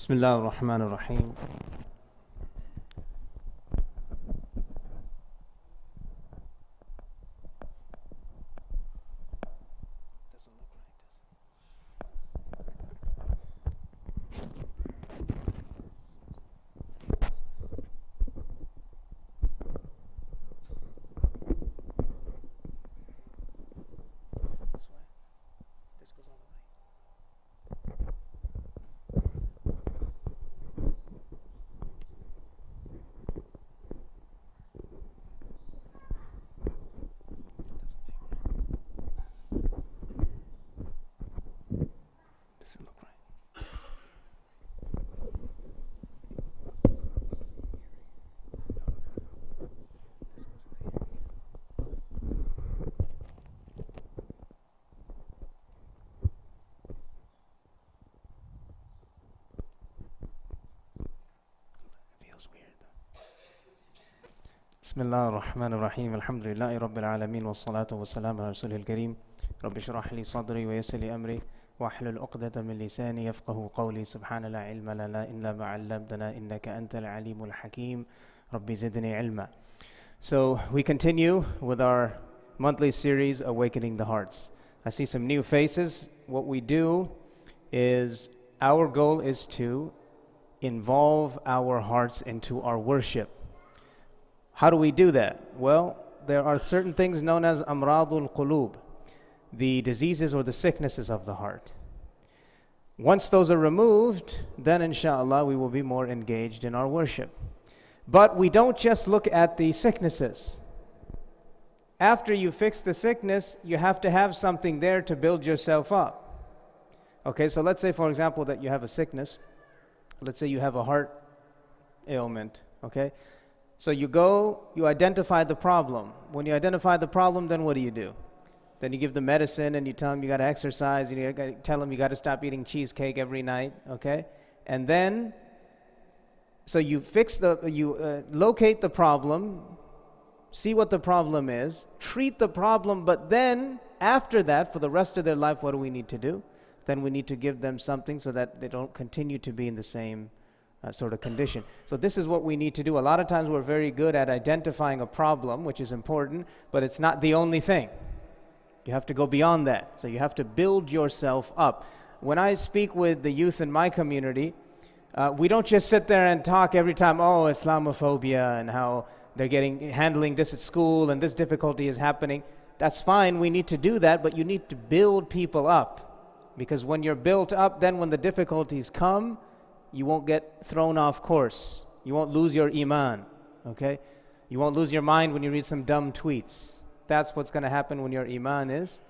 Bismillah ar-Rahman ar-Rahim. Bismillah ar-Rahman ar-Rahim. Alhamdulillahi Rabbil Alameen. Wa salatu wa salam ala Rasulil Kareem. Rabbi shrah li sadri wa yassir li amri. Wa ahlul uqdata min lisani yafqahu qawli. Subhana la ilma lana illa ma 'allamtana innaka antal alimul hakim. Rabbi zidni ilma. So we continue with our monthly series, Awakening the Hearts. I see some new faces. What we do is, our goal is to involve our hearts into our worship. How do we do that? Well, there are certain things known as amradul qulub, the diseases or the sicknesses of the heart. Once those are removed, then inshallah we will be more engaged in our worship. But we don't just look at the sicknesses. After you fix the sickness, you have to have something there to build yourself up. Okay, so let's say, for example, that you have a sickness. Let's say you have a heart ailment, okay? So you go, you identify the problem. When you identify the problem, then what do? Then you give the medicine and you tell them you got to exercise, you tell them you got to stop eating cheesecake every night, okay? And then, so you locate the problem, see what the problem is, treat the problem, but then after that, for the rest of their life, what do we need to do? Then we need to give them something so that they don't continue to be in the same sort of condition. So this is what we need to do. A lot of times we're very good at identifying a problem, which is important, but it's not the only thing. You have to go beyond that. So you have to build yourself up. When I speak with the youth in my community, we don't just sit there and talk every time, oh, Islamophobia and how they're handling this at school and this difficulty is happening. That's fine, we need to do that, but you need to build people up. Because when you're built up, then when the difficulties come, you won't get thrown off course. You won't lose your iman, okay? You won't lose your mind when you read some dumb tweets. That's what's going to happen when your iman is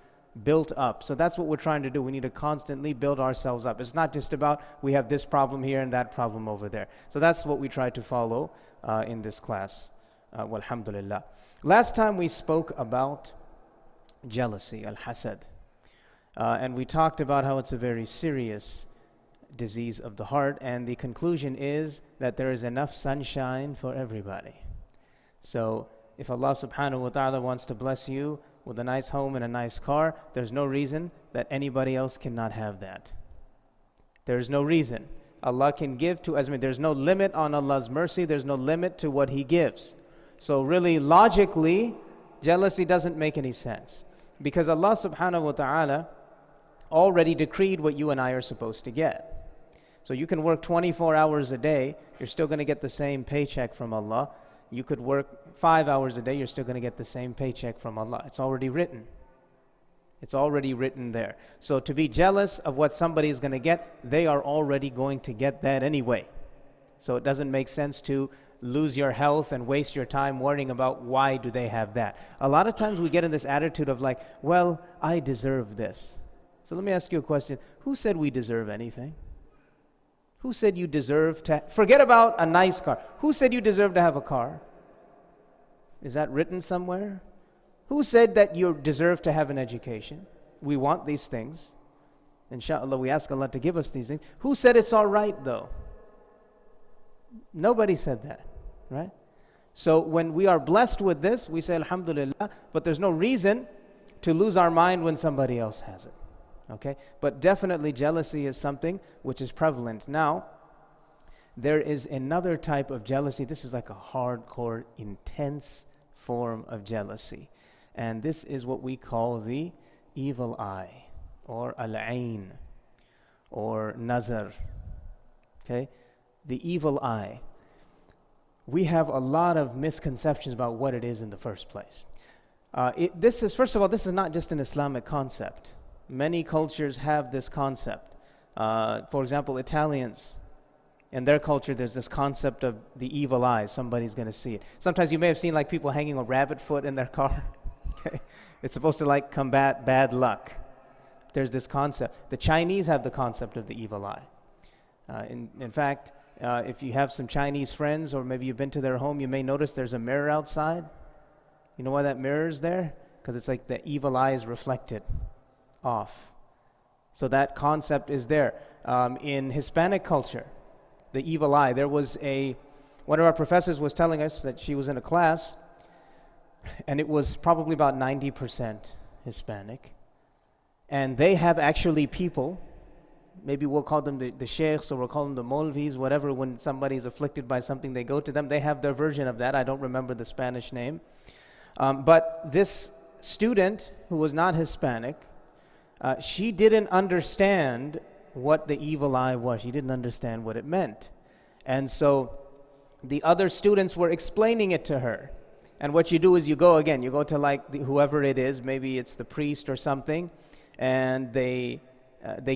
built up. So that's what we're trying to do. We need to constantly build ourselves up. It's not just about we have this problem here and that problem over there. So that's what we try to follow in this class. Walhamdulillah. Last time we spoke about jealousy, al-hasad. And we talked about how it's a very serious disease of the heart, and the conclusion is that there is enough sunshine for everybody. So if Allah subhanahu wa ta'ala wants to bless you with a nice home and a nice car, there's no reason that anybody else cannot have that. There's no reason. Allah can give to as many. There's no limit on Allah's mercy. There's no limit to what He gives. So really, logically, jealousy doesn't make any sense, because Allah subhanahu wa ta'ala already decreed what you and I are supposed to get. So you can work 24 hours a day, you're still going to get the same paycheck from Allah. You could work 5 hours a day, you're still going to get the same paycheck from Allah. It's already written. It's already written there. So to be jealous of what somebody is going to get, they are already going to get that anyway. So it doesn't make sense to lose your health and waste your time worrying about why do they have that. A lot of times we get in this attitude of like, well, I deserve this. So let me ask you a question. Who said we deserve anything? Who said you deserve to, forget about a nice car. Who said you deserve to have a car? Is that written somewhere? Who said that you deserve to have an education? We want these things. Inshallah, we ask Allah to give us these things. Who said it's all right though? Nobody said that, right? So when we are blessed with this, we say Alhamdulillah, but there's no reason to lose our mind when somebody else has it. Okay, but definitely jealousy is something which is prevalent. Now, there is another type of jealousy. This is like a hardcore, intense form of jealousy. And this is what we call the evil eye, or al-ain, or nazar. Okay? The evil eye. We have a lot of misconceptions about what it is in the first place. First of all, this is not just an Islamic concept. Many cultures have this concept. For example, Italians, in their culture, there's this concept of the evil eye. Somebody's going to see it. Sometimes you may have seen like people hanging a rabbit foot in their car. Okay? It's supposed to like combat bad luck. There's this concept. The Chinese have the concept of the evil eye. In fact, if you have some Chinese friends, or maybe you've been to their home, you may notice there's a mirror outside. You know why that mirror is there? Because it's like the evil eye is reflected off. So that concept is there. In Hispanic culture, the evil eye, one of our professors was telling us that she was in a class, and it was probably about 90% Hispanic. And they have actually people, maybe we'll call them the sheikhs, or we'll call them the molvis, whatever, when somebody is afflicted by something, they go to them. They have their version of that. I don't remember the Spanish name. But this student, who was not Hispanic, she didn't understand what the evil eye was. She didn't understand what it meant. And so the other students were explaining it to her. And what you do is you go to like whoever it is, maybe it's the priest or something, and they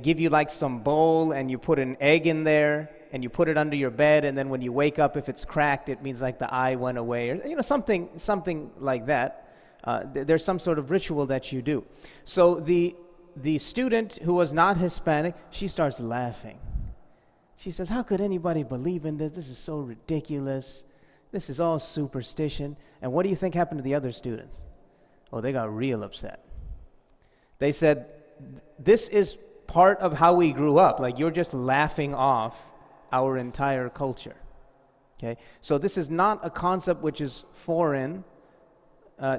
give you like some bowl, and you put an egg in there, and you put it under your bed, and then when you wake up, if it's cracked, it means like the eye went away, or something like that. There's some sort of ritual that you do. So the student who was not Hispanic, she starts laughing. She says, "How could anybody believe in this? This is so ridiculous. This is all superstition." And what do you think happened to the other students? Oh, they got real upset. They said, "This is part of how we grew up. Like, you're just laughing off our entire culture." Okay? So this is not a concept which is foreign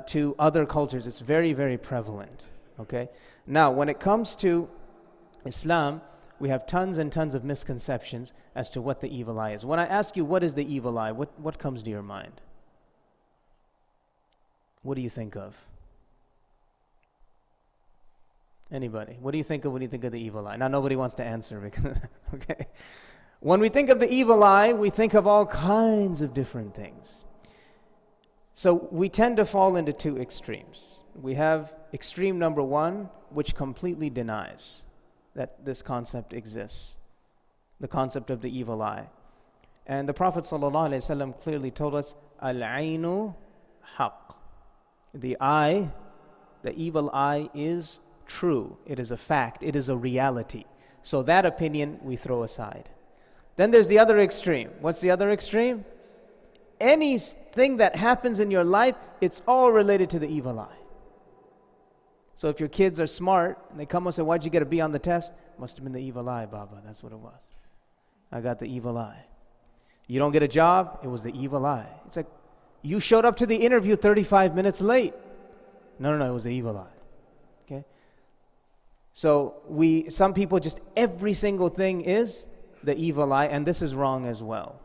to other cultures. It's very, very prevalent. Okay? Now, when it comes to Islam, we have tons and tons of misconceptions as to what the evil eye is. When I ask you, what is the evil eye, what comes to your mind? What do you think of? Anybody? What do you think of when you think of the evil eye? Now, nobody wants to answer because, okay. When we think of the evil eye, we think of all kinds of different things. So we tend to fall into two extremes. We have extreme number one, which completely denies that this concept exists, the concept of the evil eye. And the Prophet ﷺ clearly told us, "Al-ainu haqq." The eye, the evil eye, is true. It is a fact. It is a reality. So that opinion we throw aside. Then there's the other extreme. What's the other extreme? Anything that happens in your life, it's all related to the evil eye. So if your kids are smart, and they come and say, "Why'd you get a B on the test?" Must have been the evil eye, Baba. That's what it was. I got the evil eye. You don't get a job? It was the evil eye. It's like, you showed up to the interview 35 minutes late. No, it was the evil eye. Okay? So some people just, every single thing is the evil eye, and this is wrong as well.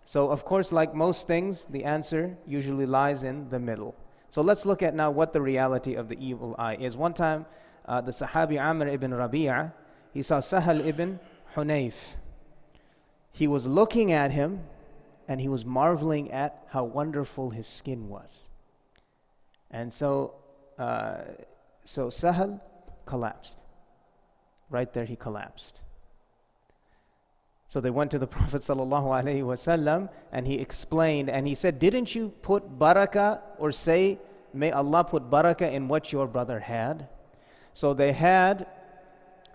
So of course, like most things, the answer usually lies in the middle. So let's look at now what the reality of the evil eye is. One time, the Sahabi Amr ibn Rabi'a, he saw Sahal ibn Hunayf. He was looking at him, and he was marveling at how wonderful his skin was. And so Sahal collapsed. Right there, he collapsed. So they went to the Prophet ﷺ, and he explained, and he said, "Didn't you put barakah, or say, may Allah put barakah in what your brother had?" So they had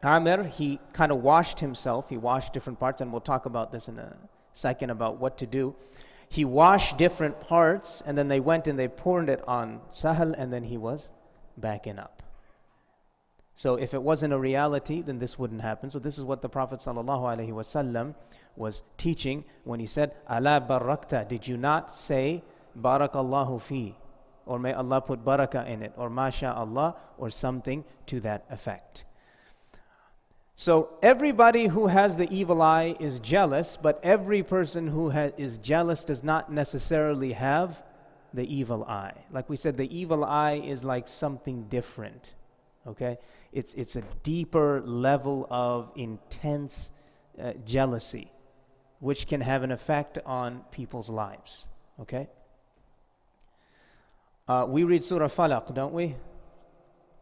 Amir, he kind of washed himself. He washed different parts, and we'll talk about this in a second about what to do. He washed different parts, and then they went and they poured it on Sahal, and then he was backing up. So if it wasn't a reality, then this wouldn't happen. So this is what the Prophet ﷺ was teaching when he said, "Ala barakta," did you not say, "Barakallahu fi," or may Allah put barakah in it, or masha Allah, or something to that effect. So everybody who has the evil eye is jealous, but every person who is jealous does not necessarily have the evil eye. Like we said, the evil eye is like something different, okay? It's a deeper level of intense jealousy, which can have an effect on people's lives, okay? We read Surah Falaq, don't we?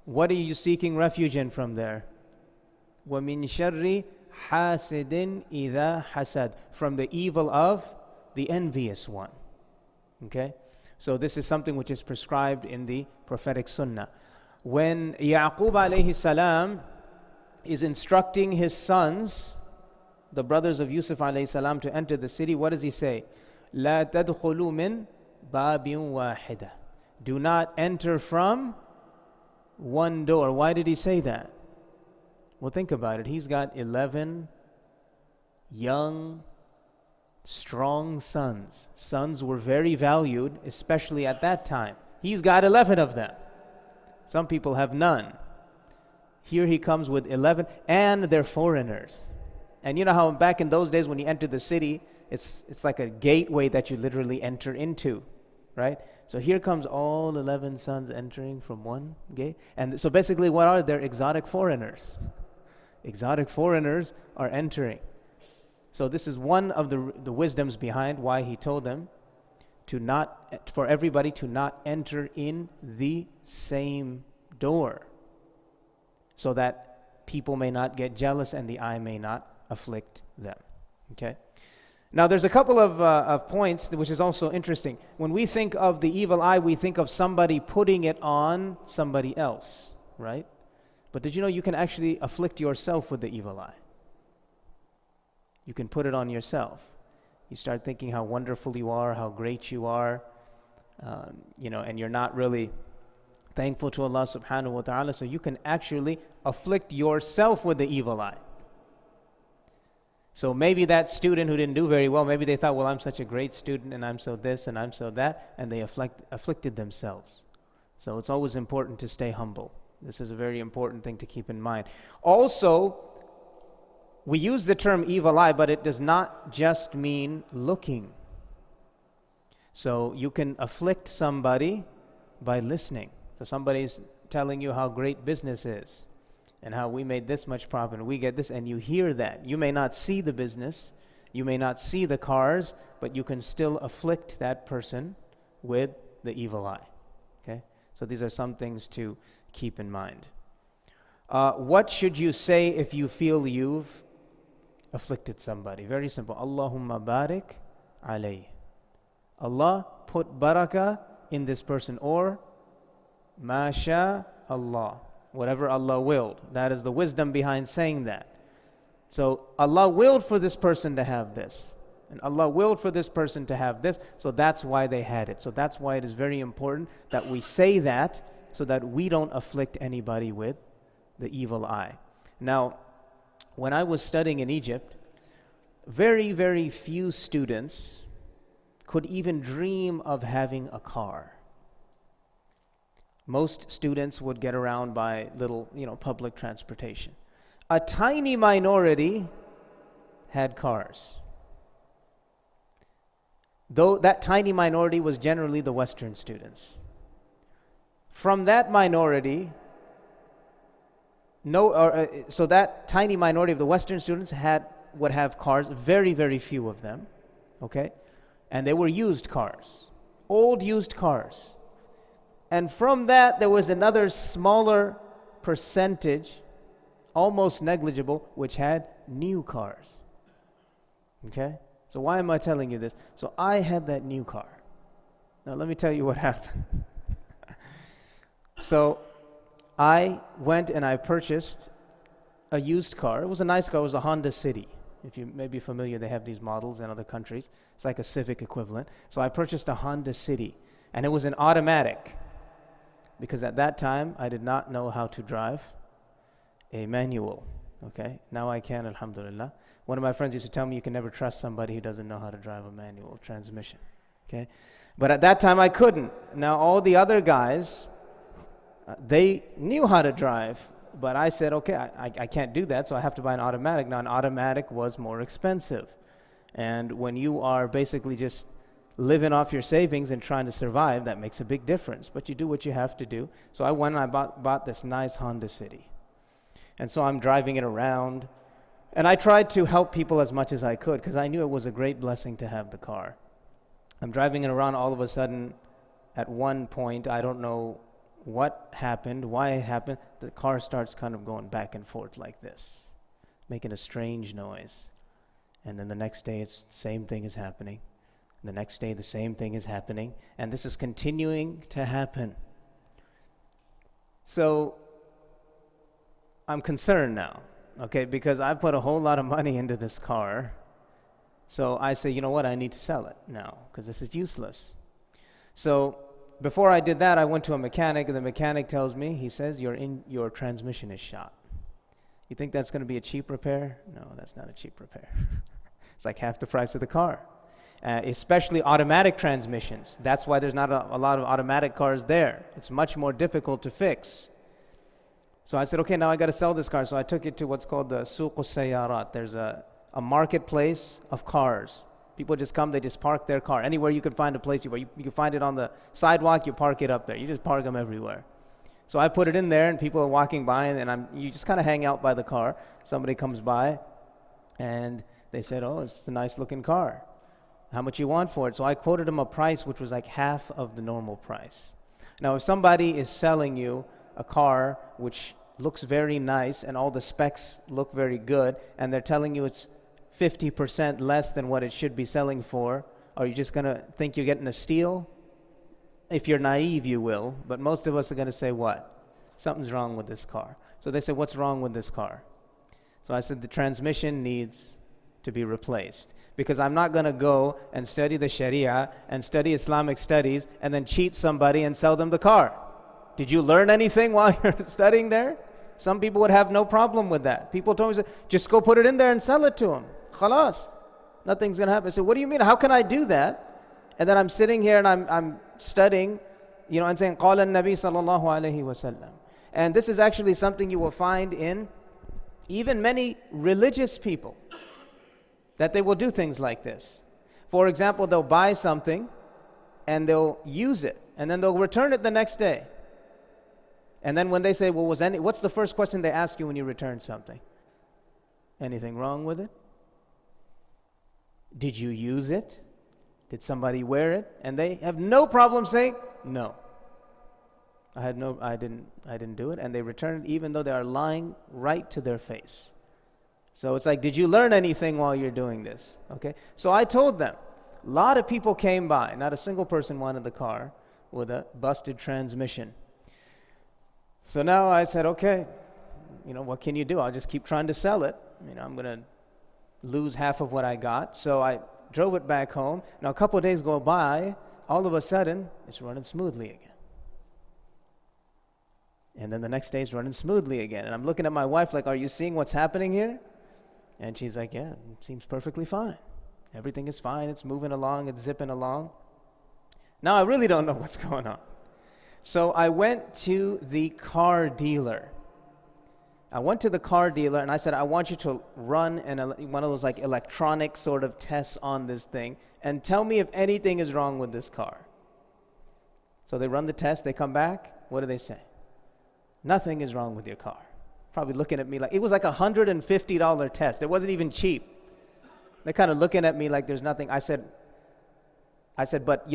What are you seeking refuge in from there? وَمِن شَرِّ حَاسِدٍ إِذَا حَسَدٍ, from the evil of the envious one. Okay? So this is something which is prescribed in the prophetic sunnah. When Yaqub alayhi salam is instructing his sons, the brothers of Yusuf alayhi salam, to enter the city, what does he say? لَا تَدْخُلُوا مِن بَابٍ وَاحِدَةٍ, do not enter from one door. Why did he say that? Well, think about it. He's got 11 young, strong sons. Sons were very valued, especially at that time. He's got 11 of them. Some people have none. Here he comes with 11, and they're foreigners. And you know how back in those days when you enter the city, it's like a gateway that you literally enter into, right? So here comes all 11 sons entering from one gate. And so basically what are they? They're exotic foreigners. Exotic foreigners are entering. So this is one of the wisdoms behind why he told them for everybody to not enter in the same door, so that people may not get jealous and the eye may not afflict them. Okay? Now there's a couple of points which is also interesting. When we think of the evil eye, we think of somebody putting it on somebody else, right? But did you know you can actually afflict yourself with the evil eye? You can put it on yourself. You start thinking how wonderful you are, how great you are, and you're not really thankful to Allah subhanahu wa ta'ala, so you can actually afflict yourself with the evil eye. So maybe that student who didn't do very well, maybe they thought, well, I'm such a great student and I'm so this and I'm so that, and they afflicted themselves. So it's always important to stay humble. This is a very important thing to keep in mind. Also, we use the term evil eye, but it does not just mean looking. So you can afflict somebody by listening. So somebody's telling you how great business is and how we made this much profit and we get this, and you hear that. You may not see the business, you may not see the cars, but you can still afflict that person with the evil eye. Okay? So these are some things to keep in mind. What should you say if you feel you've afflicted somebody? Very simple. Allahumma barik alayh. Allah, put barakah in this person, or masha Allah, whatever Allah willed. That is the wisdom behind saying that. So Allah willed for this person to have this, and Allah willed for this person to have this, so that's why they had it. So that's why it is very important that we say that, so that we don't afflict anybody with the evil eye. Now, when I was studying in Egypt, very, very few students could even dream of having a car. Most students would get around by little, public transportation. A tiny minority had cars. Though that tiny minority was generally the Western students. From that minority, so that tiny minority of the Western students would have cars, very, very few of them, okay? And they were used cars, old used cars. And from that, there was another smaller percentage, almost negligible, which had new cars, okay? So why am I telling you this? So I had that new car. Now let me tell you what happened. So I went and I purchased a used car. It was a nice car. It was a Honda City. If you may be familiar, they have these models in other countries. It's like a Civic equivalent. So I purchased a Honda City, and it was an automatic, because at that time I did not know how to drive a manual. Okay, now I can, alhamdulillah. One of my friends used to tell me you can never trust somebody who doesn't know how to drive a manual transmission. Okay, but at that time I couldn't. Now all the other guys, they knew how to drive But I said, okay, I can't do that, so I have to buy an automatic. Now, an automatic was more expensive. And when you are basically just living off your savings and trying to survive, that makes a big difference. But you do what you have to do. So I went and I bought this nice Honda City. And so I'm driving it around. And I tried to help people as much as I could because I knew it was a great blessing to have the car. I'm driving it around. All of a sudden, at one point, I don't know what happened, why it happened, the car starts kind of going back and forth like this, making a strange noise. And then the next day, it's the same thing is happening. The next day, the same thing is happening. And this is continuing to happen. So I'm concerned now, okay, because I put a whole lot of money into this car. So I say, you know what, I need to sell it now because this is useless. So before I did that, I went to a mechanic, and the mechanic tells me, he says, your transmission is shot. You think that's going to be a cheap repair? No, that's not a cheap repair. It's like half the price of the car. Especially automatic transmissions. That's why there's not a lot of automatic cars there. It's much more difficult to fix. So I said, okay, now I got to sell this car. So I took it to what's called the Suq al-Sayyarat. There's a marketplace of cars. People just come, they just park their car. Anywhere you can find a place, you can find it on the sidewalk, you park it up there. You just park them everywhere. So I put it in there, and people are walking by, and you just kind of hang out by the car. Somebody comes by, and they said, oh, it's a nice-looking car. How much you want for it? So I quoted them a price which was like half of the normal price. Now, if somebody is selling you a car which looks very nice and all the specs look very good, and they're telling you it's 50% less than what it should be selling for, are you just going to think you're getting a steal? If you're naive, you will, but most of us are going to say, what? Something's wrong with this car. So they said, what's wrong with this car? So I said, the transmission needs to be replaced, because I'm not going to go and study the Sharia and study Islamic studies and then cheat somebody and sell them the car. Did you learn anything while you're studying there? Some people would have no problem with that. People told me, just go put it in there and sell it to them. Khalas. Nothing's going to happen. I said, what do you mean? How can I do that? And then I'm sitting here and I'm studying, and saying, قال النبي صلى الله عليه وسلم. And this is actually something you will find in even many religious people, that they will do things like this. For example, they'll buy something and they'll use it, and then they'll return it the next day. And then when they say, well, what's the first question they ask you when you return something? Anything wrong with it? Did you use it? Did somebody wear it? And they have no problem saying, no. I didn't do it. And they return it even though they are lying right to their face. So it's like, did you learn anything while you're doing this? Okay. So I told them, a lot of people came by. Not a single person wanted the car with a busted transmission. So now I said, okay, what can you do? I'll just keep trying to sell it. I'm going to lose half of what I got. So I drove it back home. Now a couple of days go by, all of a sudden, it's running smoothly again. And then the next day it's running smoothly again. And I'm looking at my wife like, are you seeing what's happening here? And she's like, yeah, it seems perfectly fine. Everything is fine. It's moving along. It's zipping along. Now I really don't know what's going on. So I went to the car dealer. And I said, I want you to run one of those like electronic sort of tests on this thing and tell me if anything is wrong with this car. So they run the test. They come back. What do they say? Nothing is wrong with your car. Probably looking at me like, it was like $150 test. It wasn't even cheap. They're kind of looking at me like there's nothing. I said, but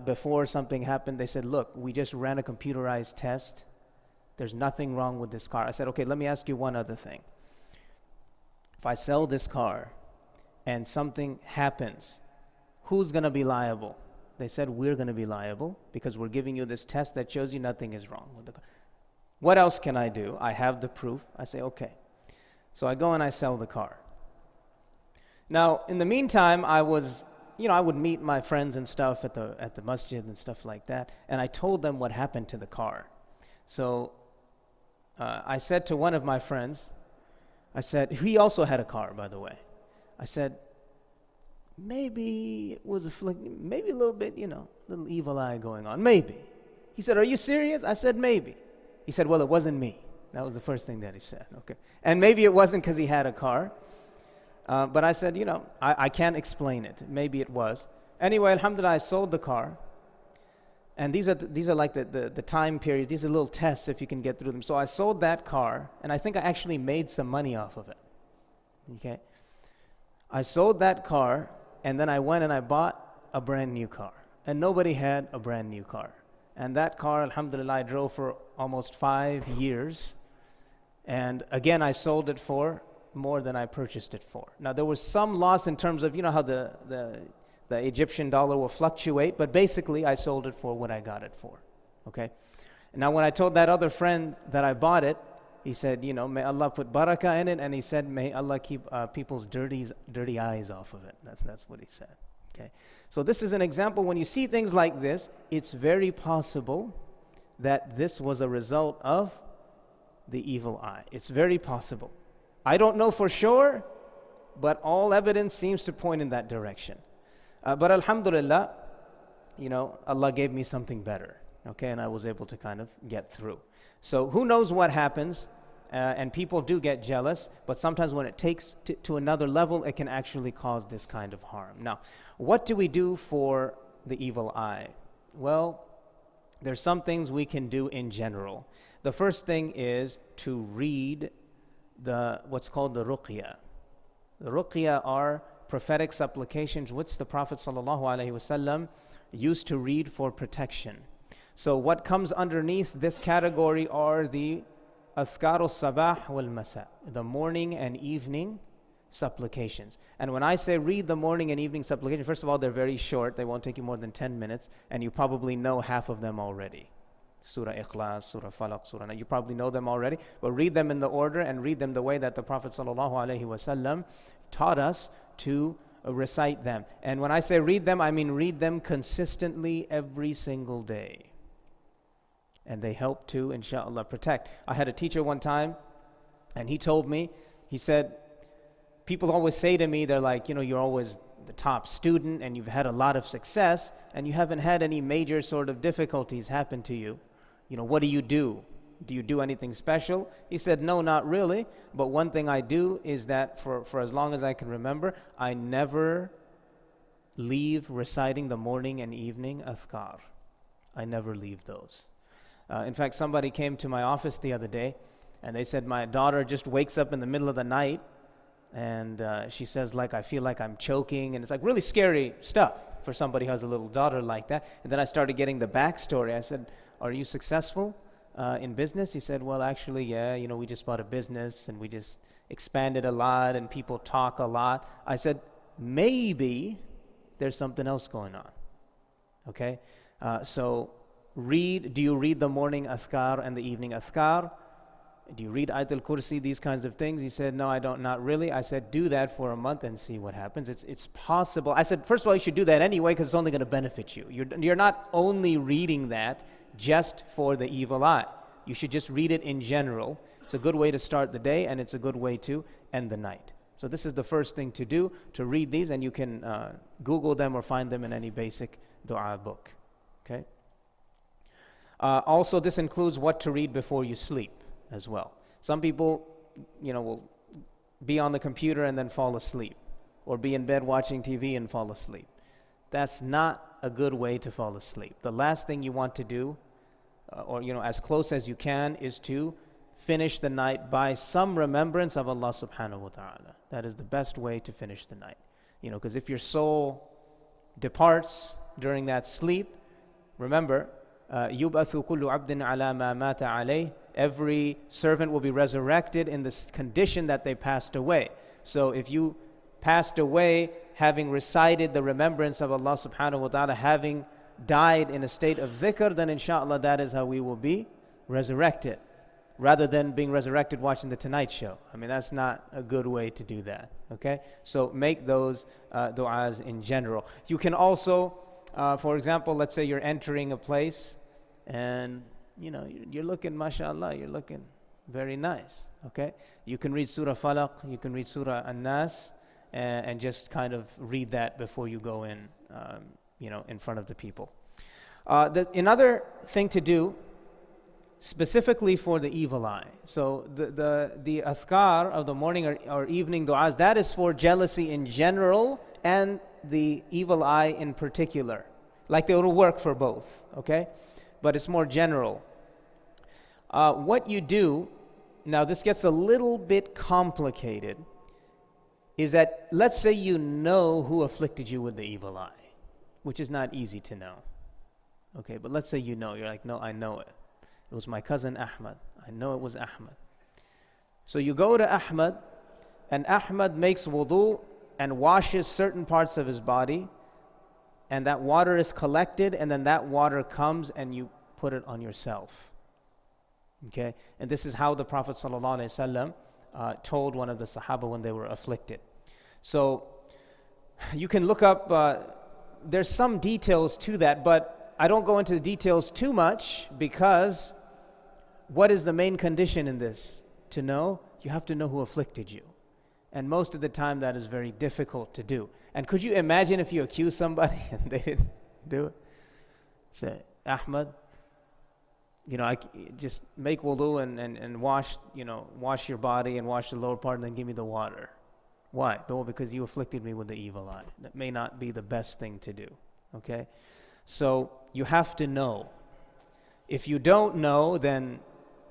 before something happened, they said, look, we just ran a computerized test. There's nothing wrong with this car. I said, okay, let me ask you one other thing. If I sell this car and something happens, who's going to be liable? They said, we're going to be liable because we're giving you this test that shows you nothing is wrong with the car. What else can I do? I have the proof. I say, okay. So I go and I sell the car. Now, in the meantime, I would meet my friends and stuff at the masjid and stuff like that, and I told them what happened to the car. So I said to one of my friends, he also had a car, by the way. I said, maybe it was maybe a little bit, little evil eye going on, maybe. He said, are you serious? I said, maybe. He said, well, it wasn't me. That was the first thing that he said, okay? And maybe it wasn't because he had a car, but I said, I can't explain it. Maybe it was. Anyway, alhamdulillah, I sold the car. And these are like the time period. These are little tests if you can get through them. So I sold that car, and I think I actually made some money off of it, okay? I sold that car, and then I went and I bought a brand new car. And nobody had a brand new car. And that car, alhamdulillah, I drove for almost 5 years. And again, I sold it for more than I purchased it for. Now, there was some loss in terms of, how the Egyptian dollar will fluctuate, but basically I sold it for what I got it for, okay? Now, when I told that other friend that I bought it, he said, may Allah put barakah in it, and he said, may Allah keep people's dirty eyes off of it. That's what he said, okay? So this is an example. When you see things like this, it's very possible that this was a result of the evil eye. It's very possible. I don't know for sure, but all evidence seems to point in that direction. But alhamdulillah, Allah gave me something better, okay? And I was able to kind of get through. So who knows what happens? And people do get jealous, but sometimes when it takes to another level, it can actually cause this kind of harm. Now, what do we do for the evil eye? Well, there's some things we can do in general. The first thing is to read what's called the ruqya. The ruqya are prophetic supplications which the Prophet ﷺ used to read for protection. So what comes underneath this category are the Azkar al-Sabah wal-Masa, the morning and evening supplications. And when I say read the morning and evening supplications, first of all, they're very short. They won't take you more than 10 minutes, and you probably know half of them already. Surah Ikhlas, Surah Falaq, Surah Nas, you probably know them already, but read them in the order and read them the way that the Prophet ﷺ taught us to recite them. And when I say read them, I mean read them consistently every single day. And they help to, inshallah, protect. I had a teacher one time, and he told me, he said, people always say to me, they're like, you're always the top student, and you've had a lot of success, and you haven't had any major sort of difficulties happen to you. What do you do? Do you do anything special? He said, no, not really. But one thing I do is that for as long as I can remember, I never leave reciting the morning and evening azkar. I never leave those. In fact, somebody came to my office the other day, and they said, my daughter just wakes up in the middle of the night, and she says, I feel like I'm choking, and it's like really scary stuff for somebody who has a little daughter like that. And then I started getting the backstory. I said, are you successful in business? He said, well, actually, yeah, we just bought a business, and we just expanded a lot, and people talk a lot. I said, maybe there's something else going on, okay? So do you read the morning azkar and the evening azkar? Do you read Ayatul Kursi, these kinds of things? He said, no, I don't, not really. I said, do that for a month and see what happens. It's possible. I said, first of all, you should do that anyway because it's only going to benefit you. You're not only reading that just for the evil eye. You should just read it in general. It's a good way to start the day, and it's a good way to end the night. So this is the first thing to do, to read these, and you can Google them or find them in any basic dua book, okay? Also, this includes what to read before you sleep as well. Some people, will be on the computer and then fall asleep, or be in bed watching TV and fall asleep. That's not a good way to fall asleep. The last thing you want to do, or as close as you can, is to finish the night by some remembrance of Allah subhanahu wa ta'ala. That is the best way to finish the night. Because if your soul departs during that sleep, remember, يُبْأَثُ كُلُّ عَبْدٍ عَلَى مَا مَاتَ عَلَيْهِ. Every servant will be resurrected in the condition that they passed away. So if you passed away having recited the remembrance of Allah subhanahu wa ta'ala, having died in a state of dhikr, then inshallah that is how we will be resurrected, rather than being resurrected watching the Tonight Show. I mean, that's not a good way to do that, okay? So make those du'as in general. You can also, for example, let's say you're entering a place and you're looking, mashallah, you're looking very nice, okay? You can read Surah Falaq, you can read Surah An-Nas, and just kind of read that before you go in, in front of the people. Another thing to do specifically for the evil eye. So the athkar of the morning or evening du'as, that is for jealousy in general and the evil eye in particular. Like they will work for both, okay? But it's more general. What you do, now this gets a little bit complicated, is that let's say you know who afflicted you with the evil eye, which is not easy to know. Okay, but let's say you know, you're like, no, I know it. It was my cousin Ahmad. I know it was Ahmad. So you go to Ahmad, and Ahmad makes wudu and washes certain parts of his body, and that water is collected, and then that water comes and you put it on yourself. Okay? And this is how the Prophet ﷺ told one of the Sahaba when they were afflicted. So you can look up, there's some details to that, but I don't go into the details too much because what is the main condition in this? To know, you have to know who afflicted you. And most of the time that is very difficult to do. And could you imagine if you accuse somebody and they didn't do it? Say, Ahmad, I just make wudu and wash, wash your body and wash the lower part and then give me the water. Why? Well, because you afflicted me with the evil eye. That may not be the best thing to do, okay? So you have to know. If you don't know, then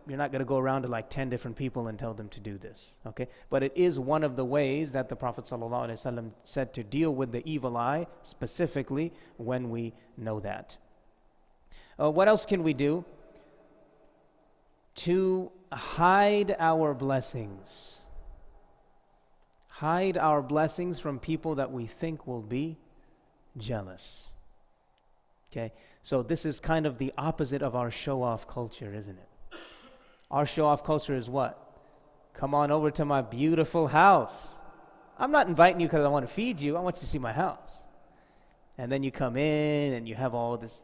you're not going to go around to like 10 different people and tell them to do this, okay? But it is one of the ways that the Prophet ﷺ said to deal with the evil eye, specifically when we know that. What else can we do? To hide our blessings. Hide our blessings from people that we think will be jealous. Okay, so this is kind of the opposite of our show-off culture, isn't it? Our show-off culture is what? Come on over to my beautiful house. I'm not inviting you because I want to feed you. I want you to see my house. And then you come in and you have all this,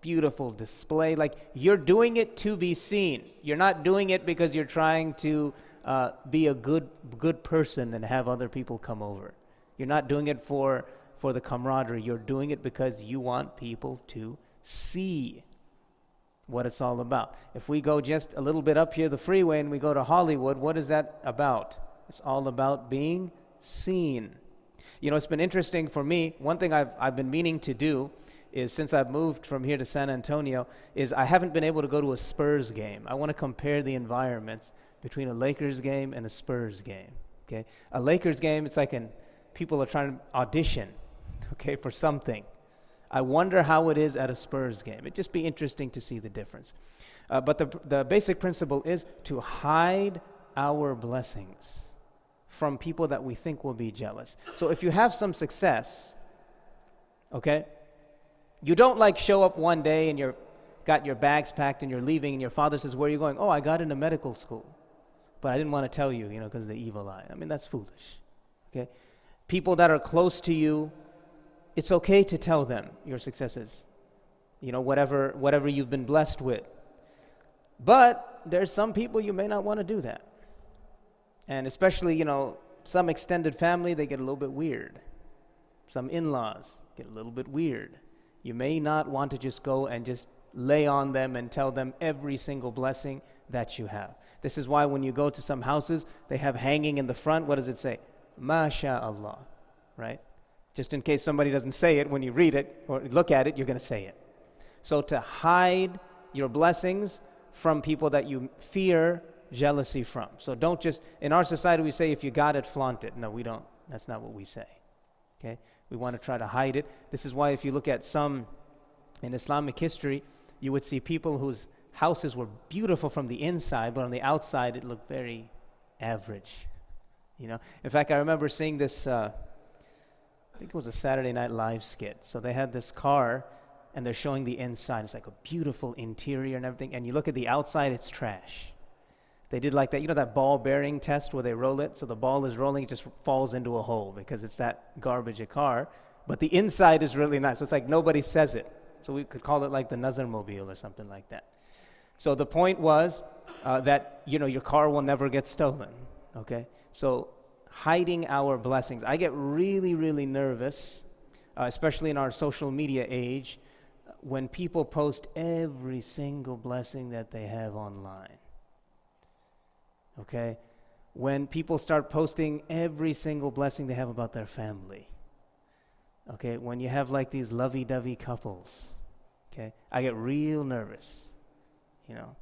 beautiful display. Like you're doing it to be seen. You're not doing it because you're trying to be a good person and have other people come over. You're not doing it for the camaraderie. You're doing it because you want people to see what it's all about. If we go just a little bit up here the freeway and we go to Hollywood, what is that about? It's all about being seen. It's been interesting for me. One thing I've been meaning to do is, since I've moved from here to San Antonio, is I haven't been able to go to a Spurs game. I want to compare the environments between a Lakers game and a Spurs game. Okay, a Lakers game, it's like people are trying to audition, okay, for something. I wonder how it is at a Spurs game. It'd just be interesting to see the difference. But the basic principle is to hide our blessings from people that we think will be jealous. So if you have some success, okay, you don't like show up one day and you're got your bags packed and you're leaving and your father says, where are you going? Oh, I got into medical school. But I didn't want to tell you, because of the evil eye. I mean, that's foolish, okay? People that are close to you, it's okay to tell them your successes, whatever you've been blessed with. But there's some people you may not want to do that. And especially, some extended family, they get a little bit weird. Some in-laws get a little bit weird. You may not want to just go and just lay on them and tell them every single blessing that you have. This is why when you go to some houses, they have hanging in the front, what does it say? MashaAllah, right? Just in case somebody doesn't say it, when you read it or look at it, you're going to say it. So to hide your blessings from people that you fear jealousy from. So don't just, in our society we say, if you got it, flaunt it. No, we don't. That's not what we say. Okay? We want to try to hide it. This is why if you look at some in Islamic history, you would see people whose houses were beautiful from the inside, but on the outside it looked very average. In fact, I remember seeing this, I think it was a Saturday Night Live skit. So they had this car and they're showing the inside. It's like a beautiful interior and everything. And you look at the outside, it's trash. They did like that, that ball bearing test where they roll it. So the ball is rolling, it just falls into a hole because it's that garbage a car. But the inside is really nice. So it's like nobody says it. So we could call it like the Nazar Mobile or something like that. So the point was that, your car will never get stolen, okay? So hiding our blessings. I get really, really nervous, especially in our social media age, when people post every single blessing that they have online. Okay? When people start posting every single blessing they have about their family. Okay? When you have like these lovey-dovey couples. Okay? I get real nervous. You know,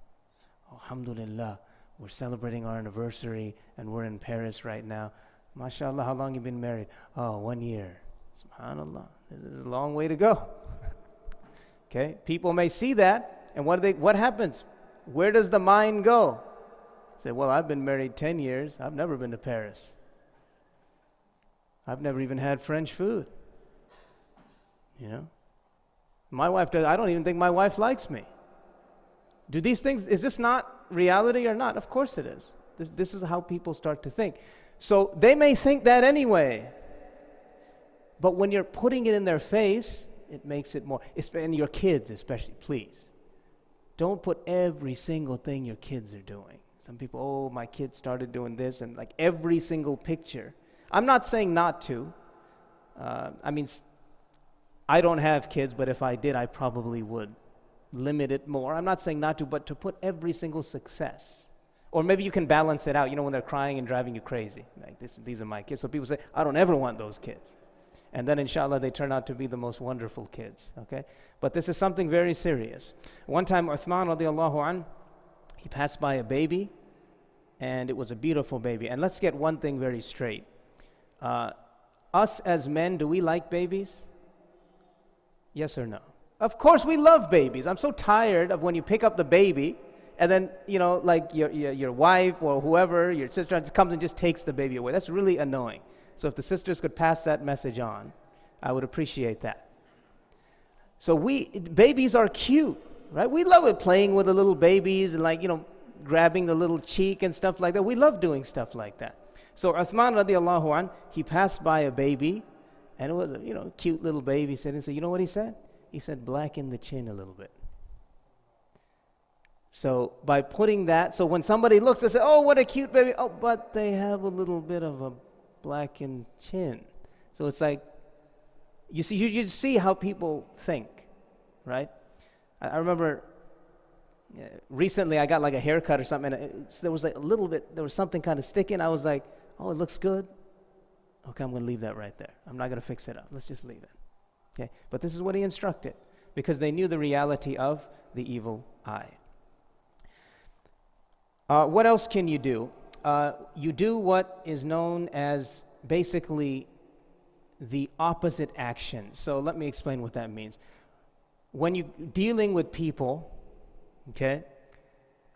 alhamdulillah, we're celebrating our anniversary and we're in Paris right now. MashaAllah, how long you been married? Oh, 1 year. SubhanAllah, this is a long way to go. Okay, people may see that, and what happens? Where does the mind go? Say, well, I've been married 10 years. I've never been to Paris. I've never even had French food. You know? My wife does. I don't even think my wife likes me. Do these things, is this not reality or not? Of course it is. This is how people start to think. So they may think that anyway. But when you're putting it in their face, it makes it more, and your kids especially, please. Don't put every single thing your kids are doing. Some people, oh, my kid started doing this, and like every single picture. I'm not saying not to. I don't have kids, but if I did, I probably would limit it more. I'm not saying not to, but to put every single success. Or maybe you can balance it out, you know, when they're crying and driving you crazy. Like, these are my kids. So people say, I don't ever want those kids. And then inshallah, they turn out to be the most wonderful kids, okay? But this is something very serious. One time, Uthman radiallahu an, he passed by a baby, and it was a beautiful baby. And let's get one thing very straight. Us as men, do we like babies? Yes or no? Of course we love babies. I'm so tired of when you pick up the baby, and then, you know, like your wife or whoever, your sister just comes and just takes the baby away. That's really annoying. So if the sisters could pass that message on, I would appreciate that. So babies are cute, right? We love it, playing with the little babies and, like, you know, grabbing the little cheek and stuff like that. We love doing stuff like that. So Uthman radiallahu an, he passed by a baby, and it was a, you know, cute little baby sitting. So you know what he said? He said, blacken the chin a little bit. So by putting that, so when somebody looks, they say, oh, what a cute baby. Oh, but they have a little bit of a blackened chin. So it's like, you see how people think, right? I remember recently I got like a haircut or something, and there was like a little bit, there was something kind of sticking. I was like, oh, it looks good. Okay, I'm going to leave that right there. I'm not going to fix it up. Let's just leave it. Okay, but this is what he instructed, because they knew the reality of the evil eye. What else can you do? You do what is known as basically the opposite action. So let me explain what that means. When you're dealing with people, okay,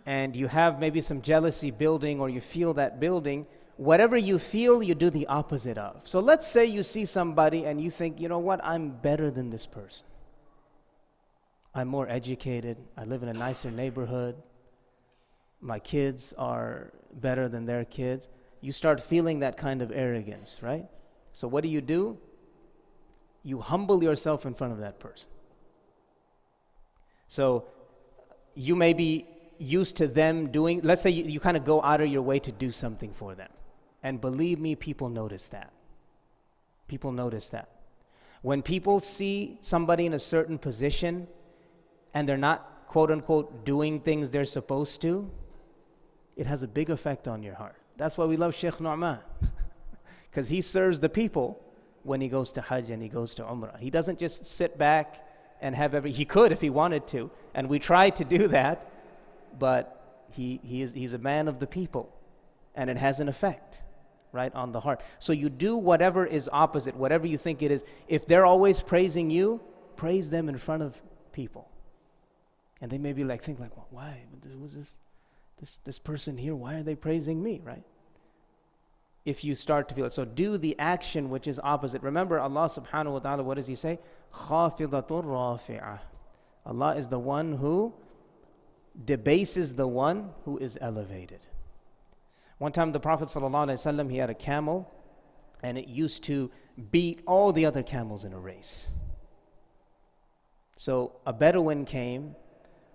and you have maybe some jealousy building, or you feel that building, whatever you feel, you do the opposite of. So let's say you see somebody and you think, you know what, I'm better than this person. I'm more educated. I live in a nicer neighborhood. My kids are better than their kids. You start feeling that kind of arrogance, right? So what do? You humble yourself in front of that person. So you may be used to them doing, let's say you kind of go out of your way to do something for them. And believe me, people notice that. People notice that. When people see somebody in a certain position and they're not, quote unquote, doing things they're supposed to, it has a big effect on your heart. That's why we love Sheikh Nu'man, because he serves the people when he goes to Hajj and he goes to Umrah. He doesn't just sit back and have he could if he wanted to, and we try to do that, but he's a man of the people, and it has an effect, right, on the heart. So you do whatever is opposite, whatever you think it is. If they're always praising you, praise them in front of people. And they may be like, think like, well, why? Who's this person here, why are they praising me, right? If you start to feel it. So do the action which is opposite. Remember Allah subhanahu wa ta'ala, what does he say? خَافِضَةٌ رَافِعَةٌ. Allah is the one who debases the one who is elevated. One time the Prophet sallallahu alaihi wasallam, he had a camel, and it used to beat all the other camels in a race. So a Bedouin came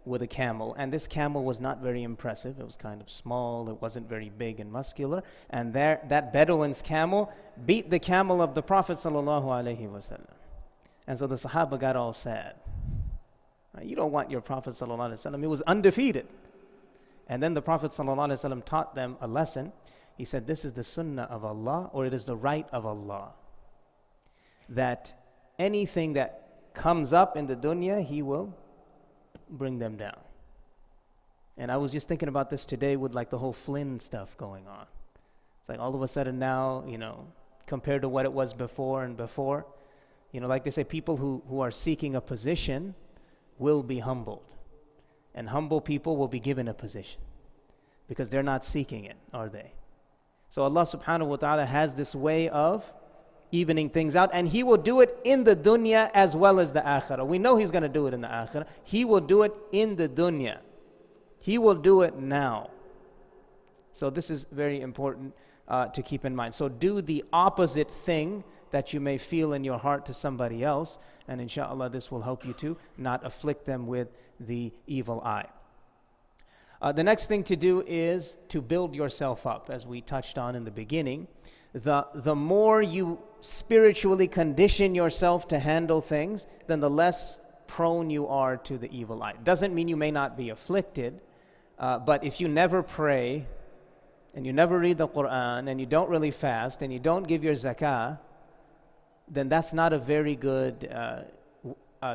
with a camel, and this camel was not very impressive. It was kind of small, it wasn't very big and muscular, and that Bedouin's camel beat the camel of the Prophet sallallahu alaihi wasallam. And so the Sahaba got all sad. You don't want your Prophet ﷺ. He was undefeated. And then the Prophet ﷺ taught them a lesson. He said, this is the sunnah of Allah, or it is the right of Allah, that anything that comes up in the dunya, He will bring them down. And I was just thinking about this today with like the whole Flynn stuff going on. It's like all of a sudden now, compared to what it was before and before, like they say, people who are seeking a position will be humbled. And humble people will be given a position because they're not seeking it, are they? So Allah subhanahu wa ta'ala has this way of evening things out, and He will do it in the dunya as well as the akhirah. We know He's going to do it in the akhirah. He will do it in the dunya. He will do it now. So this is very important to keep in mind. So do the opposite thing that you may feel in your heart to somebody else, and inshallah this will help you to not afflict them with the evil eye. The next thing to do is to build yourself up, as we touched on in the beginning. The more you spiritually condition yourself to handle things, then the less prone you are to the evil eye. Doesn't mean you may not be afflicted, but if you never pray, and you never read the Quran, and you don't really fast, and you don't give your zakah, then that's not a very good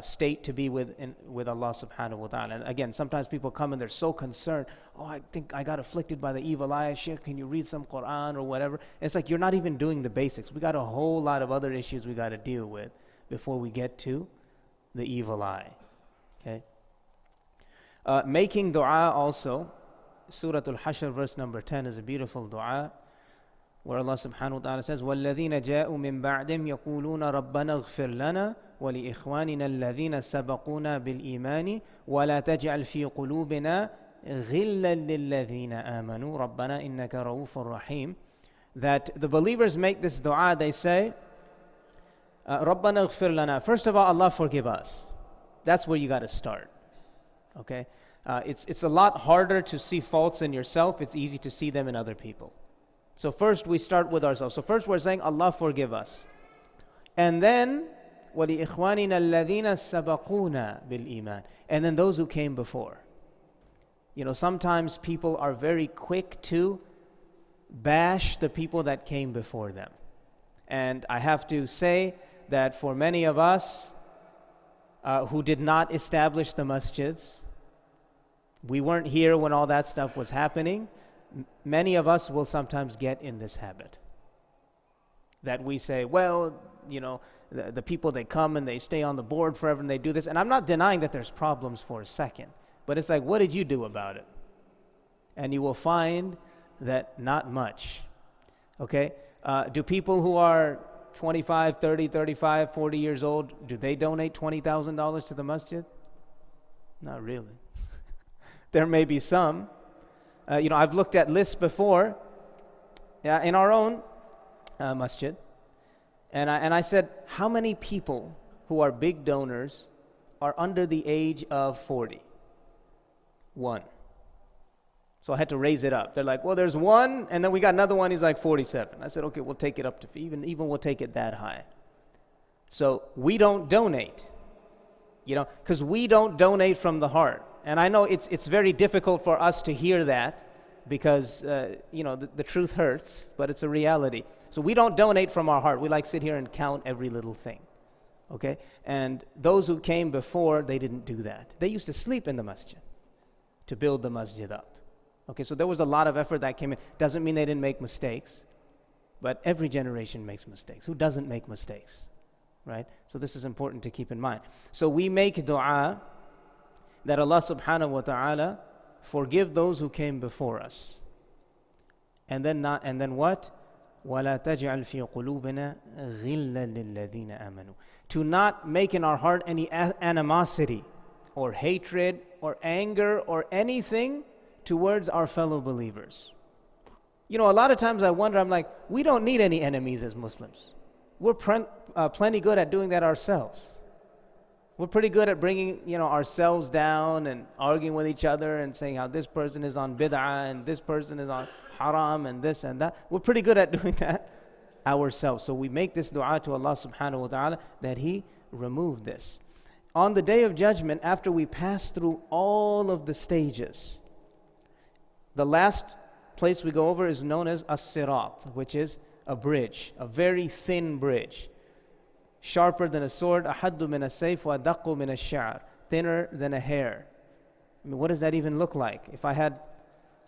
state to be with Allah subhanahu wa ta'ala. And again, sometimes people come and they're so concerned, I think I got afflicted by the evil eye, Sheikh, can you read some Quran or whatever? And it's like you're not even doing the basics. We got a whole lot of other issues we got to deal with before we get to the evil eye. Okay? Making dua also, Surah Al-Hashr verse number 10 is a beautiful dua, where Allah subhanahu wa ta'ala says, وَالَّذِينَ جَاءُوا مِن بَعْدِهِمْ يَقُولُونَ رَبَّنَا اغْفِرْ لَنَا وَلِإِخْوَانِنَا الَّذِينَ سَبَقُونَا بِالْإِيمَانِ وَلَا تَجْعَلْ فِي قُلُوبِنَا غِلًّا لِلَّذِينَ آمَنُوا رَبَّنَا إِنَّكَ رَءُوفٌ رَحِيمٌ. That the believers make this dua, they say, رَبَّنَا اغْفِرْ لَنَا. First of all, Allah forgive us. That's where you got to start. Okay? It's a lot harder to see faults in yourself. It's easy to see them in other people. So first we start with ourselves. So first we're saying, Allah forgive us. And then, وَلِإِخْوَانِنَا الَّذِينَ سَبَقُونَا بِالْإِيمَانِ. And then those who came before. Sometimes people are very quick to bash the people that came before them. And I have to say that for many of us who did not establish the masjids, we weren't here when all that stuff was happening. Many of us will sometimes get in this habit that we say, the people, they come and they stay on the board forever and they do this. And I'm not denying that there's problems for a second, but it's like, what did you do about it? And you will find that not much. Okay? Do people who are 25, 30, 35, 40 years old, do they donate $20,000 to the masjid? Not really. There may be some. I've looked at lists before in our own masjid, and I said, how many people who are big donors are under the age of 40? One. So I had to raise it up. They're like, well, there's one, and then we got another one, he's like 47. I said, okay, we'll take it up to, even we'll take it that high. So we don't donate, because we don't donate from the heart. And I know it's very difficult for us to hear that because, the truth hurts, but it's a reality. So we don't donate from our heart. We sit here and count every little thing, okay? And those who came before, they didn't do that. They used to sleep in the masjid to build the masjid up. Okay, so there was a lot of effort that came in. Doesn't mean they didn't make mistakes, but every generation makes mistakes. Who doesn't make mistakes, right? So this is important to keep in mind. So we make dua that Allah subhanahu wa ta'ala forgive those who came before us. And then what? وَلَا تَجْعَلْ فِي قُلُوبِنَا غِلًّا لِلَّذِينَ آمَنُوا. To not make in our heart any animosity or hatred or anger or anything towards our fellow believers. A lot of times I wonder, I'm like, we don't need any enemies as Muslims. We're plenty good at doing that ourselves. We're pretty good at bringing, ourselves down and arguing with each other and saying how this person is on bid'ah and this person is on haram and this and that. We're pretty good at doing that ourselves. So we make this dua to Allah subhanahu wa ta'ala that He remove this. on the Day of Judgment, after we pass through all of the stages, the last place we go over is known as as-sirat, which is a bridge, a very thin bridge. Sharper than a sword, ahaddu min as-sayf wa adaqqu min ash-sha'r, thinner than a hair. I mean, what does that even look like? If I had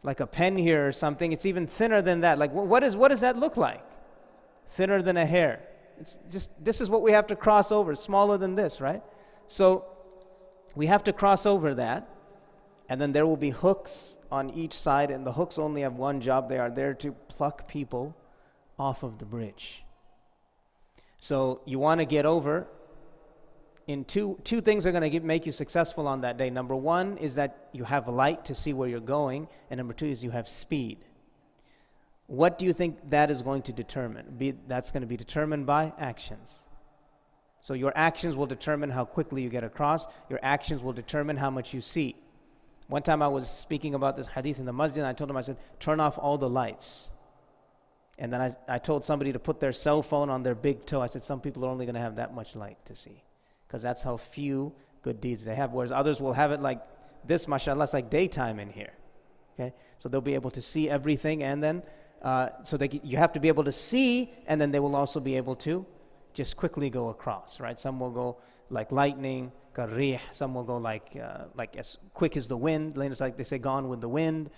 like a pen here or something, it's even thinner than that. Like, what does that look like? Thinner than a hair. It's just, this is what we have to cross over, smaller than this, right? So we have to cross over that, and then there will be hooks on each side, and the hooks only have one job. They are there to pluck people off of the bridge. So you want to get over in two things are going to make you successful on that day. Number one is that you have light to see where you're going, and number two is you have speed. What do you think that is going to determine? That's going to be determined by actions. So your actions will determine how quickly you get across. Your actions will determine how much you see. One time I was speaking about this hadith in the masjid, and I told him, I said, turn off all the lights. And then I told somebody to put their cell phone on their big toe. I said, some people are only going to have that much light to see, because that's how few good deeds they have, whereas others will have it like this, mashallah, it's like daytime in here. Okay, so they'll be able to see everything, and then you have to be able to see, and then they will also be able to just quickly go across, right? Some will go like lightning, karrih. Some will go like as quick as the wind. It's like they say, gone with the wind.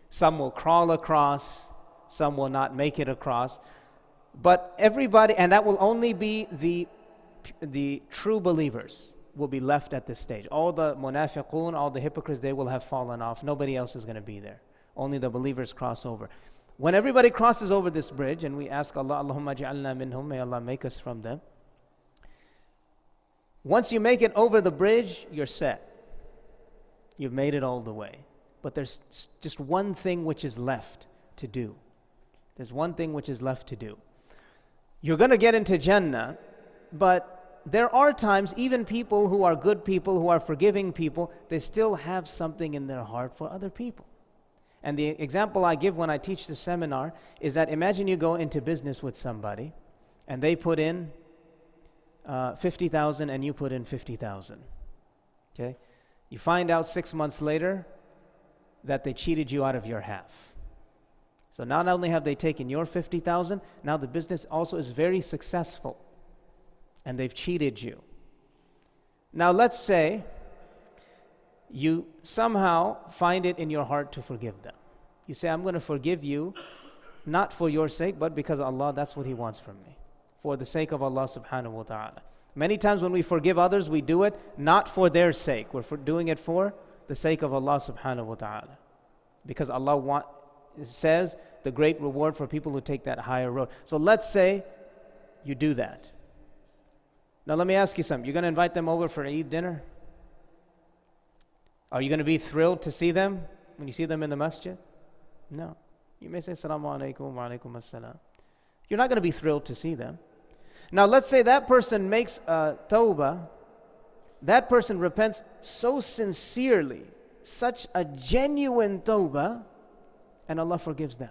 Some will crawl across. Some will not make it across. But everybody, and that will only be the true believers will be left at this stage. All the munafiqun, all the hypocrites, they will have fallen off. Nobody else is going to be there. Only the believers cross over. When everybody crosses over this bridge, and we ask Allah, Allahumma ja'alna minhum, may Allah make us from them. Once you make it over the bridge, you're set. You've made it all the way. But there's just one thing which is left to do. There's one thing which is left to do. You're going to get into Jannah, but there are times, even people who are good people, who are forgiving people, they still have something in their heart for other people. And the example I give when I teach the seminar is that imagine you go into business with somebody, and they put in 50,000 and you put in 50,000. Okay? You find out 6 months later that they cheated you out of your half. So not only have they taken your 50,000, now the business also is very successful, and they've cheated you. Now let's say you somehow find it in your heart to forgive them. You say, I'm going to forgive you, not for your sake, but because Allah, that's what He wants from me. For the sake of Allah subhanahu wa ta'ala. Many times when we forgive others, we do it not for their sake. We're doing it for the sake of Allah subhanahu wa ta'ala. Because Allah says the great reward for people who take that higher road. So let's say you do that. Now let me ask you something. You're going to invite them over for Eid dinner? Are you going to be thrilled to see them when you see them in the masjid? No. You may say, Assalamu alaikum wa alaikum assalam. You're not going to be thrilled to see them. Now let's say that person makes a tawbah. That person repents so sincerely, such a genuine tawbah, and Allah forgives them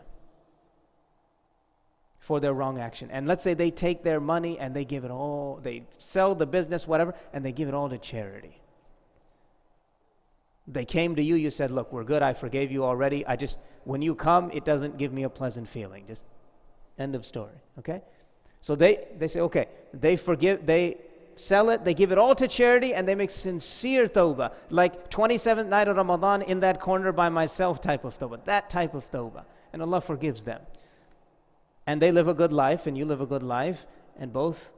for their wrong action. And let's say they take their money and they give it all, they sell the business, whatever, and they give it all to charity. They came to you, you said, look, we're good, I forgave you already. When you come, it doesn't give me a pleasant feeling. Just end of story, okay? So they say, okay, they forgive, they sell it, they give it all to charity, and they make sincere tawbah, like 27th night of Ramadan in that corner by myself type of tawbah, that type of tawbah. And Allah forgives them. And they live a good life, and you live a good life, and both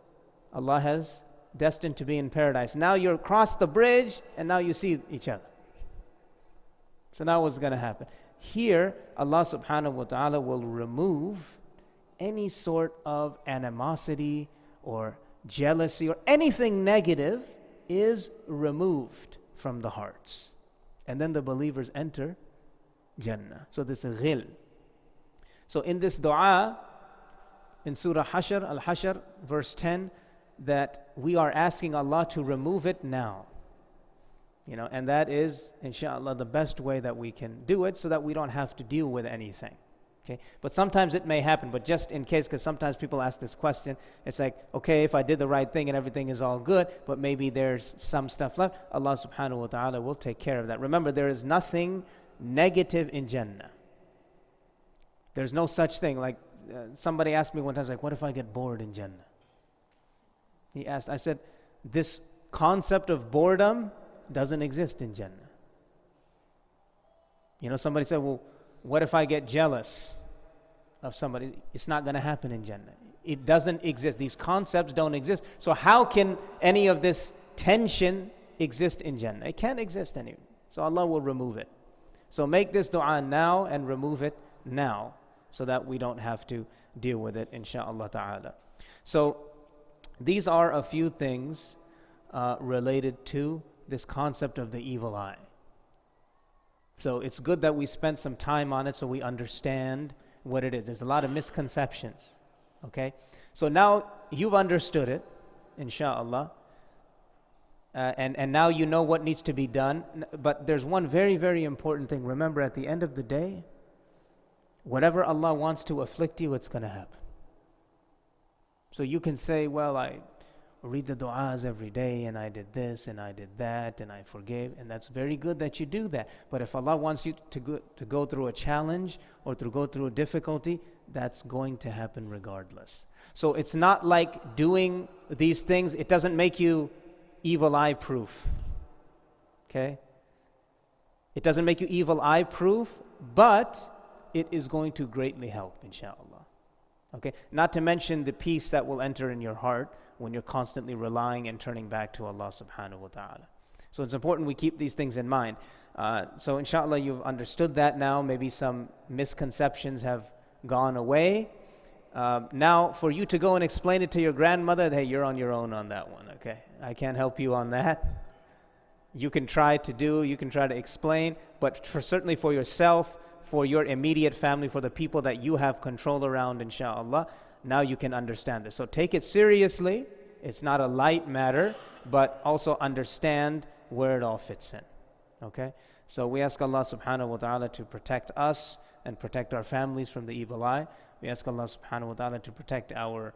Allah has destined to be in paradise. Now you're across the bridge, and now you see each other. So now what's going to happen? Here, Allah subhanahu wa ta'ala will remove any sort of animosity or jealousy or anything negative is removed from the hearts. And then the believers enter Jannah. So this is ghil. So in this dua, in Surah Hashr, Al-Hashr, verse 10, that we are asking Allah to remove it now. And that is, inshallah, the best way that we can do it so that we don't have to deal with anything. Okay, but sometimes it may happen, but just in case, because sometimes people ask this question, it's like, okay, if I did the right thing and everything is all good, but maybe there's some stuff left, Allah subhanahu wa ta'ala will take care of that. Remember, there is nothing negative in Jannah. There's no such thing. Like somebody asked me one time, like, what if I get bored in Jannah? He asked, I said, this concept of boredom doesn't exist in Jannah. You know, somebody said, well, what if I get jealous of somebody? It's not going to happen in Jannah. It doesn't exist. These concepts don't exist. So how can any of this tension exist in Jannah? It can't exist anywhere. So Allah will remove it. So make this dua now and remove it now so that we don't have to deal with it, insha'Allah ta'ala. So these are a few things related to this concept of the evil eye. So it's good that we spent some time on it so we understand what it is. There's a lot of misconceptions, okay? So now you've understood it, insha'Allah, and now you know what needs to be done. But there's one very, very important thing. Remember, at the end of the day, whatever Allah wants to afflict you, it's going to happen. So you can say, well, I read the du'as every day, and I did this, and I did that, and I forgave, and that's very good that you do that. But if Allah wants you to go through a challenge or to go through a difficulty, that's going to happen regardless. So it's not like doing these things, it doesn't make you evil eye proof. Okay? It doesn't make you evil eye proof, but it is going to greatly help, inshallah. Okay? Not to mention the peace that will enter in your heart when you're constantly relying and turning back to Allah subhanahu wa ta'ala. So it's important we keep these things in mind. So inshallah you've understood that now. Maybe some misconceptions have gone away. Now for you to go and explain it to your grandmother, hey, you're on your own on that one, okay? I can't help you on that. You can try to explain, but certainly for yourself, for your immediate family, for the people that you have control around, inshallah, now you can understand this. So take it seriously. It's not a light matter, but also understand where it all fits in. Okay? So we ask Allah subhanahu wa ta'ala to protect us and protect our families from the evil eye. We ask Allah subhanahu wa ta'ala to protect our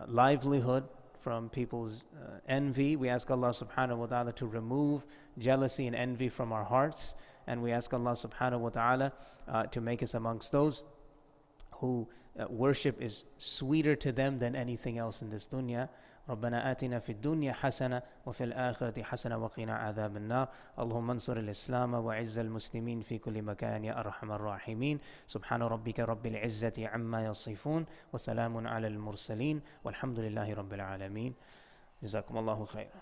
livelihood from people's envy. We ask Allah subhanahu wa ta'ala to remove jealousy and envy from our hearts. And we ask Allah subhanahu wa ta'ala to make us amongst those who worship is sweeter to them than anything else in this dunya. ربنا آتنا في الدنيا حسنة وفي الآخرة حسنة وقنا عذاب النار اللهم انصر الإسلام وعز المسلمين في كل مكان يا أرحم الراحمين سبحان ربك رب العزة عما يصفون وسلام على المرسلين والحمد لله رب العالمين جزاكم الله خيرا.